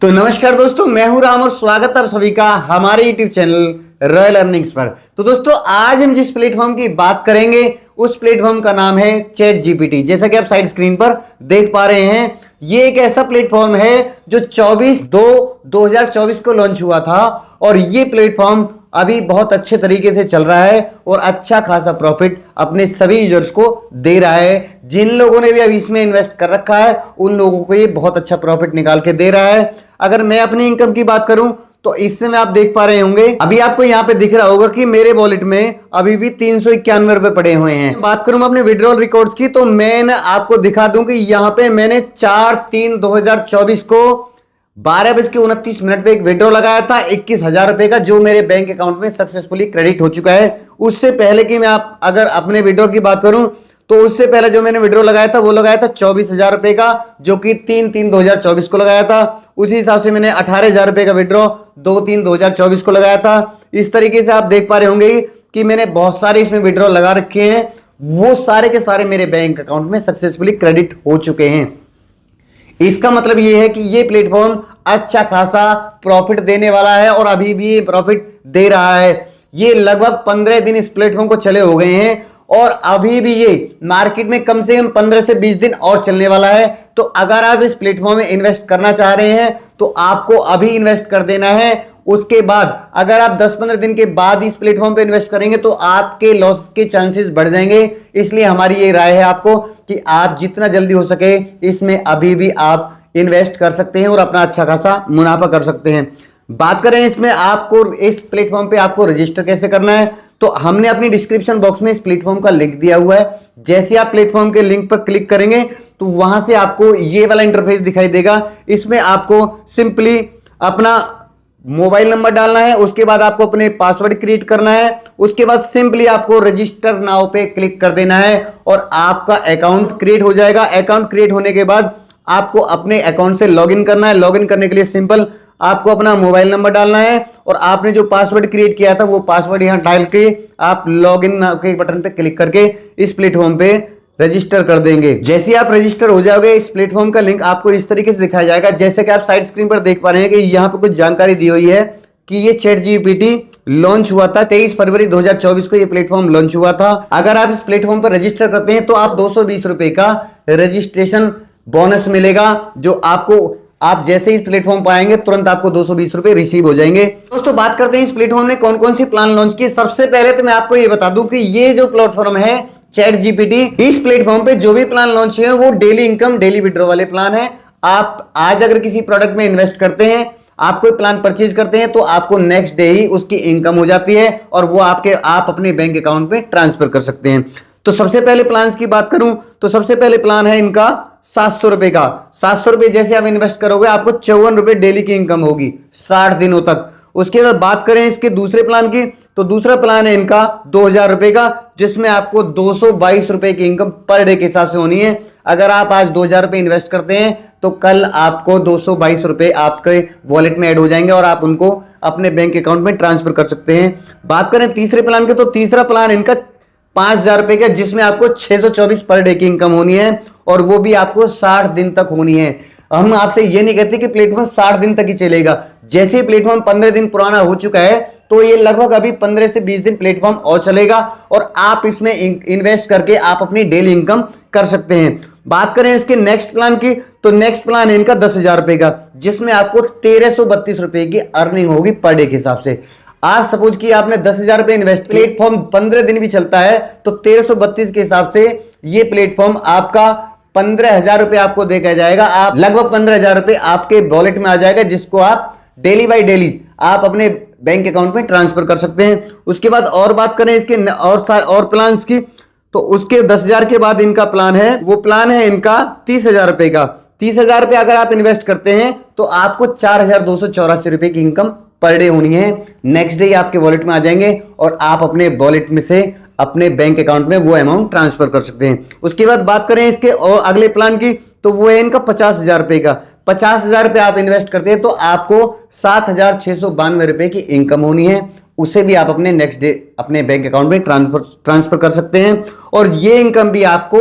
तो नमस्कार दोस्तों, मैं हूं राम और स्वागत है आप सभी का हमारे YouTube चैनल रॉयल अर्निंग्स पर। तो दोस्तों, आज हम जिस प्लेटफॉर्म की बात करेंगे उस प्लेटफॉर्म का नाम है चैट जीपीटी। जैसा कि आप साइड स्क्रीन पर देख पा रहे हैं, ये एक ऐसा प्लेटफॉर्म है जो 24/2/2024 को लॉन्च हुआ था और ये प्लेटफॉर्म अभी बहुत अच्छे तरीके से चल रहा है और अच्छा खासा प्रॉफिट अपने सभी यूजर्स को दे रहा है। जिन लोगों ने भी अभी इसमें इन्वेस्ट कर रखा है उन लोगों को ये बहुत अच्छा प्रॉफिट निकाल के दे रहा है। अगर मैं अपनी इनकम की बात करूं तो इससे में आप देख पा रहे होंगे, अभी आपको यहां पे दिख रहा होगा कि मेरे वॉलेट में अभी भी 391 रुपए पड़े हुए हैं। बात करूं अपने विड्रॉल रिकॉर्ड्स की तो मैं आपको दिखा दूं कि यहां पे मैंने 4/3/2024 को 12:29 पे एक विड्रॉ लगाया था 21,000 रुपए का, जो मेरे बैंक अकाउंट में सक्सेसफुली क्रेडिट हो चुका है। उससे पहले की मैं अगर अपने विड्रॉ की बात करूं तो उससे पहले जो मैंने विड्रॉ लगाया था वो लगाया था 24,000 रुपए का, जो कि 3/3/2024 को लगाया था। उसी हिसाब से मैंने 18,000 रुपए का विड्रॉ 2/3/2024 को लगाया था। इस तरीके से आप देख पा रहे होंगे कि मैंने बहुत सारे इसमें विड्रॉ लगा रखे हैं, वो सारे के सारे मेरे बैंक अकाउंट में सक्सेसफुली क्रेडिट हो चुके हैं। इसका मतलब यह है कि ये प्लेटफॉर्म अच्छा खासा प्रॉफिट देने वाला है और अभी भी ये प्रॉफिट दे रहा है। ये लगभग 15 दिन इस प्लेटफॉर्म को चले हो गए हैं और अभी भी ये मार्केट में कम से कम 15 से 20 दिन और चलने वाला है। तो अगर आप इस प्लेटफॉर्म में इन्वेस्ट करना चाह रहे हैं तो आपको अभी इन्वेस्ट कर देना है। उसके बाद अगर आप 10-15 दिन के बाद इस प्लेटफॉर्म पे इन्वेस्ट करेंगे तो आपके लॉस के चांसेस बढ़ जाएंगे। इसलिए हमारी ये राय है आपको कि आप जितना जल्दी हो सके इसमें अभी भी आप इन्वेस्ट कर सकते हैं और अपना अच्छा खासा मुनाफा कर सकते हैं। बात करें इसमें आपको इस प्लेटफॉर्म पे आपको रजिस्टर कैसे करना है, तो हमने अपनी डिस्क्रिप्शन बॉक्स में इस प्लेटफॉर्म का लिंक दिया हुआ है। जैसे आप प्लेटफॉर्म के लिंक पर क्लिक करेंगे तो वहां से आपको ये वाला इंटरफेस दिखाई देगा। इसमें आपको सिंपली अपना मोबाइल नंबर डालना है, उसके बाद आपको अपने पासवर्ड क्रिएट करना है, उसके बाद सिंपली आपको रजिस्टर नाउ पे क्लिक कर देना है और आपका अकाउंट क्रिएट हो जाएगा। अकाउंट क्रिएट होने के बाद आपको अपने अकाउंट से लॉगिन करना है। लॉगिन करने के लिए सिंपल आपको अपना मोबाइल नंबर डालना है और आपने जो पासवर्ड क्रिएट किया था वो पासवर्ड यहां डाल के आप लॉगिन के बटन पे क्लिक करके इस प्लेटफॉर्म पे रजिस्टर कर देंगे। जैसे आप रजिस्टर हो जाओगे इस प्लेटफॉर्म का लिंक आपको इस तरीके से दिखाया जाएगा। जैसे कि आप साइड स्क्रीन पर देख पा रहे हैं कि यहाँ पे कुछ जानकारी दी हुई है कि ये चैट जीपीटी लॉन्च हुआ था 23 फरवरी 2024 को ये प्लेटफॉर्म लॉन्च हुआ था। अगर आप इस प्लेटफॉर्म पर रजिस्टर करते हैं तो आप 220 रुपए का रजिस्ट्रेशन बोनस मिलेगा, जो आपको आप जैसे ही इस प्लेटफॉर्म पर आएंगे तुरंत आपको 220 रुपए रिसीव हो जाएंगे। दोस्तों, बात करते हैं इस प्लेटफॉर्म ने कौन कौन सी प्लान लॉन्च की। सबसे पहले तो मैं आपको ये बता दूं कि ये जो प्लेटफॉर्म है चैट जीपीटी, इस प्लेटफॉर्म पे जो भी प्लान लॉन्च है वो डेली इनकम डेली विड्रॉ वाले प्लान है। आप आज अगर किसी प्रोडक्ट में इन्वेस्ट करते हैं, आप कोई प्लान परचेज करते हैं तो आपको नेक्स्ट डे ही उसकी इनकम हो जाती है और वो आप अपने बैंक अकाउंट में ट्रांसफर कर सकते हैं। तो सबसे पहले प्लान की बात करूं तो सबसे पहले प्लान है इनका 700 रुपए का। 700 रुपए जैसे आप इन्वेस्ट करोगे आपको 54 रुपए डेली की इनकम होगी 60 दिनों तक। उसके बाद बात करें इसके दूसरे प्लान की तो दूसरा प्लान है इनका 2000 रुपए का, जिसमें आपको 222 रुपए की इनकम पर डे के हिसाब से होनी है। अगर आप आज 2000 रुपए इन्वेस्ट करते हैं तो कल आपको 222 रुपए आपके वॉलेट में ऐड हो जाएंगे और आप उनको अपने बैंक अकाउंट में ट्रांसफर कर सकते हैं। बात करें तीसरे प्लान की तो तीसरा प्लान इनका 5,000 रुपए का, जिसमें आपको 624 पर डे की इनकम होनी है और वो भी आपको 60 दिन तक होनी है। हम आपसे ये नहीं कहते कि प्लेटफॉर्म 60 दिन तक ही चलेगा। जैसे ही प्लेटफॉर्म 15 दिन पुराना हो चुका है तो ये लगभग अभी 15 से 20 दिन प्लेटफॉर्म और चलेगा और आप इसमें इन्वेस्ट करके आप अपनी डेली इनकम कर सकते हैं। बात करें इसके नेक्स्ट प्लान की तो नेक्स्ट प्लान है इनका 10,000 रुपए का, जिसमें आपको 1332 रुपए की अर्निंग होगी पर डे के हिसाब से। आज सपोज कि आपने 10,000 रुपए इन्वेस्ट, प्लेटफॉर्म 15 दिन भी चलता है तो 1332 के हिसाब से ये प्लेटफॉर्म आपका 15,000 रुपए आपको देखा जाएगा। आप लगभग 15,000 रुपए आपके वॉलेट में आ जाएगा, जिसको आप डेली बाय डेली आप अपने बैंक अकाउंट में ट्रांसफर कर सकते हैं। उसके बाद और बात करें इसके और प्लान्स की तो उसके 10,000 के बाद इनका प्लान है, वो प्लान है इनका 30,000 रुपए का। 30,000 रुपए अगर आप इन्वेस्ट करते हैं तो आपको 4,284 रुपए की इनकम पर डे होनी है। नेक्स्ट डे आपके वॉलेट में आ जाएंगे और आप अपने वॉलेट में से अपने बैंक अकाउंट में वो अमाउंट ट्रांसफर कर सकते हैं। उसके बाद बात करें इसके और अगले प्लान की तो वो है इनका 50,000 रुपए का। 50,000 रुपए आप इन्वेस्ट करते हैं तो आपको 7,692 रुपए की इनकम होनी है। उसे भी आप अपने नेक्स्ट डे अपने बैंक अकाउंट में ट्रांसफर कर सकते हैं और ये इनकम भी आपको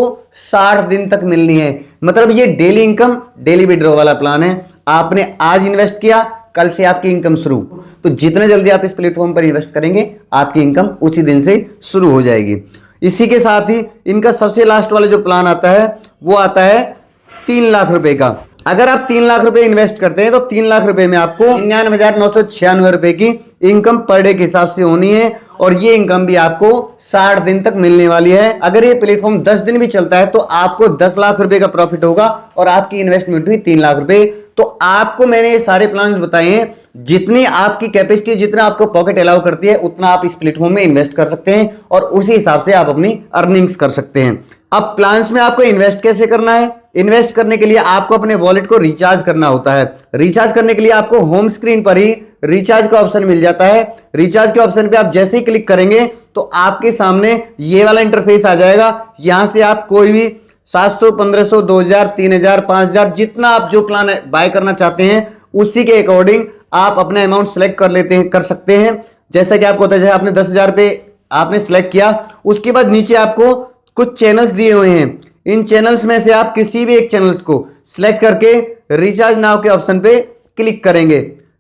60 दिन तक मिलनी है। मतलब ये डेली इनकम डेली विड्रॉ वाला प्लान है। आपने आज इन्वेस्ट किया, कल से आपकी इनकम शुरू। तो जितने जल्दी आप इस प्लेटफॉर्म पर इन्वेस्ट करेंगे आपकी इनकम उसी दिन से शुरू हो जाएगी। इसी के साथ ही इनका सबसे लास्ट वाला जो प्लान आता है वो आता है 3 लाख रुपए का। अगर आप 3 लाख रुपए इन्वेस्ट करते हैं तो 3 लाख रुपए में आपको 99,996 रुपए की इनकम पर डे के हिसाब से होनी है, और ये इनकम भी आपको 60 दिन तक मिलने वाली है। अगर ये प्लेटफॉर्म 10 दिन भी चलता है तो आपको 10 लाख रुपए का प्रॉफिट होगा और आपकी इन्वेस्टमेंट हुई 3 लाख रुपए। तो आपको मैंने ये सारे प्लान बताए हैं, जितनी आपकी कैपेसिटी, जितना आपको पॉकेट अलाउ करती है उतना आप इस प्लेटफॉर्म में इन्वेस्ट कर सकते हैं और उसी हिसाब से आप अपनी अर्निंग्स कर सकते हैं। अब प्लान्स में आपको इन्वेस्ट कैसे करना है? इन्वेस्ट करने के लिए आपको अपने वॉलेट को रिचार्ज करना होता है। रिचार्ज करने के लिए आपको होम स्क्रीन पर ही रिचार्ज का ऑप्शन मिल जाता है। रिचार्ज के ऑप्शन पे आप जैसे ही क्लिक करेंगे तो आपके सामने ये वाला इंटरफेस आ जाएगा। यहां से आप कोई भी 700, 1500, 2000, 3000, 5000 जितना आप जो प्लान बाय करना चाहते हैं उसी के अकॉर्डिंग आप अपना अमाउंट सेलेक्ट कर सकते हैं। जैसा कि आपको बताया, आपने 10,000 पे आपने सेलेक्ट किया, उसके बाद नीचे आपको कुछ चैनल्स दिए हुए हैं। इन चैनल्स में से आप किसी भी एक चैनल्स को सिलेक्ट करके रिचार्ज नाउ के ऑप्शन पे क्लिक करेंगे।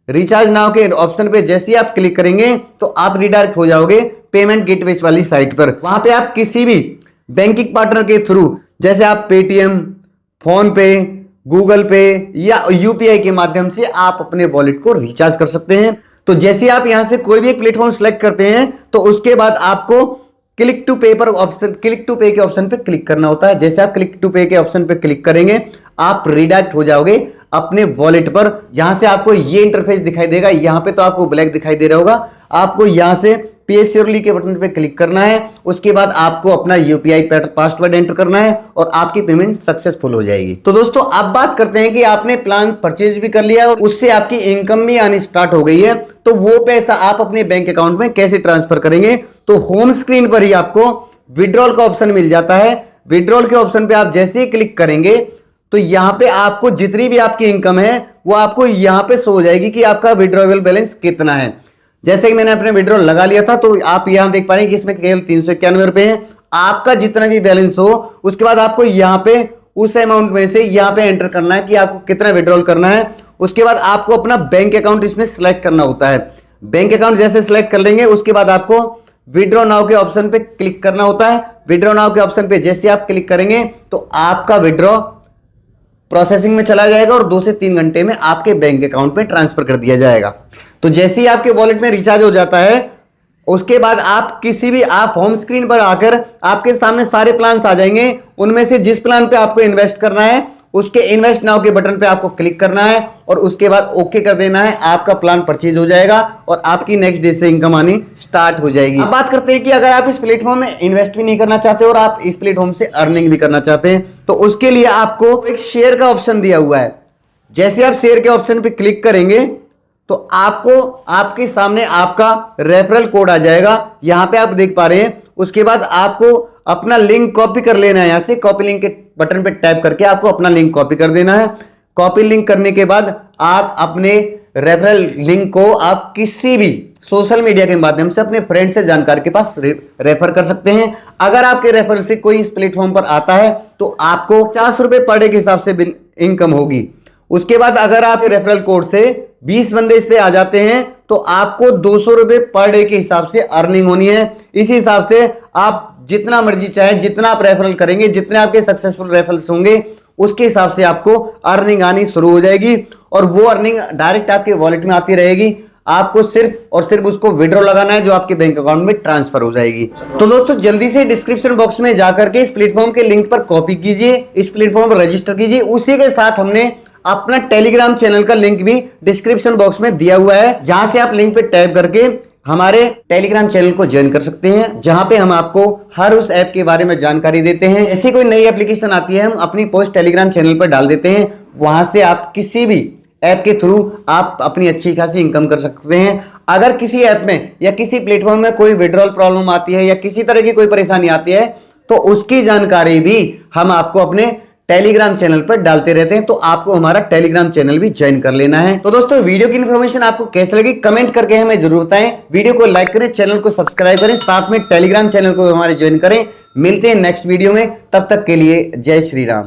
रिचार्ज नाउ के ऑप्शन पे जैसे ही आप क्लिक करेंगे तो आप रिडायरेक्ट हो जाओगे पेमेंट गेटवे वाली साइट पर। वहां पे आप किसी भी बैंकिंग पार्टनर के थ्रू, जैसे आप पेटीएम, फोन पे, गूगल पे या यूपीआई के माध्यम से आप अपने वॉलेट को रिचार्ज कर सकते हैं। तो जैसे आप यहां से कोई भी एक प्लेटफॉर्म सिलेक्ट करते हैं तो उसके बाद आपको क्लिक टू पे के ऑप्शन पे क्लिक करना होता है। जैसे आप क्लिक टू पे के ऑप्शन पे क्लिक करेंगे आप रिडायरेक्ट हो जाओगे अपने वॉलेट पर, जहां से आपको ये इंटरफेस दिखाई देगा। यहां पे तो आपको ब्लैक दिखाई दे रहा होगा, आपको यहां से पे श्योरली के बटन पे क्लिक करना है। उसके बाद आपको अपना यूपीआई पासवर्ड एंटर करना है और आपकी पेमेंट सक्सेसफुल हो जाएगी। तो दोस्तों अब बात करते हैं कि आपने प्लान परचेज भी कर लिया और उससे आपकी इनकम भी आनी स्टार्ट हो गई है, तो वो पैसा आप अपने बैंक अकाउंट में कैसे ट्रांसफर करेंगे? तो होम स्क्रीन पर ही आपको विड्रॉल का ऑप्शन मिल जाता है। विड्रॉल के ऑप्शन पे आप जैसे ही क्लिक करेंगे तो यहां पे आपको जितनी भी आपकी इनकम है वो आपको यहां पे शो हो जाएगी कि आपका विड्रॉवेबल बैलेंस कितना है। जैसे कि मैंने अपने विड्रॉल लगा लिया था तो आप यहां देख पा रहे हैं कि इसमें केवल 391 रुपए है। आपका जितना भी बैलेंस हो उसके बाद आपको यहां पे उस अमाउंट में से यहां पे एंटर करना है कि आपको कितना विड्रॉल करना है। उसके बाद आपको अपना बैंक अकाउंट इसमें सिलेक्ट करना होता है। बैंक अकाउंट जैसे सिलेक्ट कर लेंगे उसके बाद आपको विड्रॉ नाउ के ऑप्शन पे क्लिक करना होता है। विड्रॉ नाउ के ऑप्शन पे जैसे आप क्लिक करेंगे तो आपका विड्रॉ प्रोसेसिंग में चला जाएगा और 2 से 3 घंटे में आपके बैंक अकाउंट में ट्रांसफर कर दिया जाएगा। तो जैसे ही आपके वॉलेट में रिचार्ज हो जाता है उसके बाद आप किसी भी आप होम स्क्रीन पर आकर आपके सामने सारे प्लान्स आ जाएंगे। उनमें से जिस प्लान पे आपको इन्वेस्ट करना है उसके इन्वेस्ट नाउ के बटन पे आपको क्लिक करना है और उसके बाद ओके कर देना है। आपका प्लान परचेज हो जाएगा और आपकी नेक्स्ट डे से इनकम आनी स्टार्ट हो जाएगी। अब बात करते हैं कि अगर आप इस प्लेटफॉर्म में इन्वेस्ट भी नहीं करना चाहते और आप इस प्लेटफॉर्म से अर्निंग भी करना चाहते हैं तो उसके लिए आपको एक शेयर का ऑप्शन दिया हुआ है। जैसे आप शेयर के ऑप्शन पे क्लिक करेंगे तो आपको आपके सामने आपका रेफरल कोड आ जाएगा। यहां पे आप देख पा रहे हैं। उसके बाद आपको अपना लिंक कॉपी कर लेना है। यहां से कॉपी लिंक के बटन पे टैप करके आपको अपना लिंक कॉपी कर देना है। कॉपी लिंक करने के बाद आप अपने रेफरल लिंक को आप किसी भी सोशल मीडिया के माध्यम से अपने फ्रेंड से जानकार के पास रेफर कर सकते हैं। अगर आपके रेफर से कोई इस प्लेटफॉर्म पर आता है तो आपको 50 रुपए पर डे के हिसाब से इनकम होगी। उसके बाद अगर आप रेफरल कोड से 20 बंदे इस पे आ जाते हैं तो आपको 200 रुपए पर डे के हिसाब से अर्निंग होनी है। इसी हिसाब से आप जितना मर्जी चाहे, जितना आप रेफरल करेंगे, जितने आपके सक्सेसफुल रेफरल्स होंगे उसके हिसाब से आपको अर्निंग आनी शुरू हो जाएगी और वो अर्निंग डायरेक्ट आपके वॉलेट में आती रहेगी। आपको सिर्फ और सिर्फ उसको विड्रॉ लगाना है जो आपके बैंक अकाउंट में ट्रांसफर हो जाएगी। तो दोस्तों जल्दी से डिस्क्रिप्शन बॉक्स में जाकर के इस प्लेटफॉर्म के लिंक पर कॉपी कीजिए, इस प्लेटफॉर्म पर रजिस्टर कीजिए। उसी के साथ हमने अपना टेलीग्राम चैनल का लिंक भी डिस्क्रिप्शन बॉक्स में दिया हुआ है, जहां से आप लिंक पे टैप करके हमारे टेलीग्राम चैनल को ज्वाइन कर सकते हैं, जहां पे हम आपको हर उस ऐप के बारे में जानकारी देते हैं। ऐसी कोई नई एप्लीकेशन आती है हम अपनी पोस्ट टेलीग्राम चैनल पर डाल देते हैं। वहां से आप किसी भी ऐप के थ्रू आप अपनी अच्छी खासी इनकम कर सकते हैं। अगर किसी ऐप में या किसी प्लेटफॉर्म में कोई विड्रॉल प्रॉब्लम आती है या किसी तरह की कोई परेशानी आती है तो उसकी जानकारी भी हम आपको अपने टेलीग्राम चैनल पर डालते रहते हैं। तो आपको हमारा टेलीग्राम चैनल भी ज्वाइन कर लेना है। तो दोस्तों वीडियो की इन्फॉर्मेशन आपको कैसे लगी कमेंट करके हमें जरूर बताएं। वीडियो को लाइक करें, चैनल को सब्सक्राइब करें, साथ में टेलीग्राम चैनल को हमारे ज्वाइन करें। मिलते हैं नेक्स्ट वीडियो में, तब तक के लिए जय श्री राम।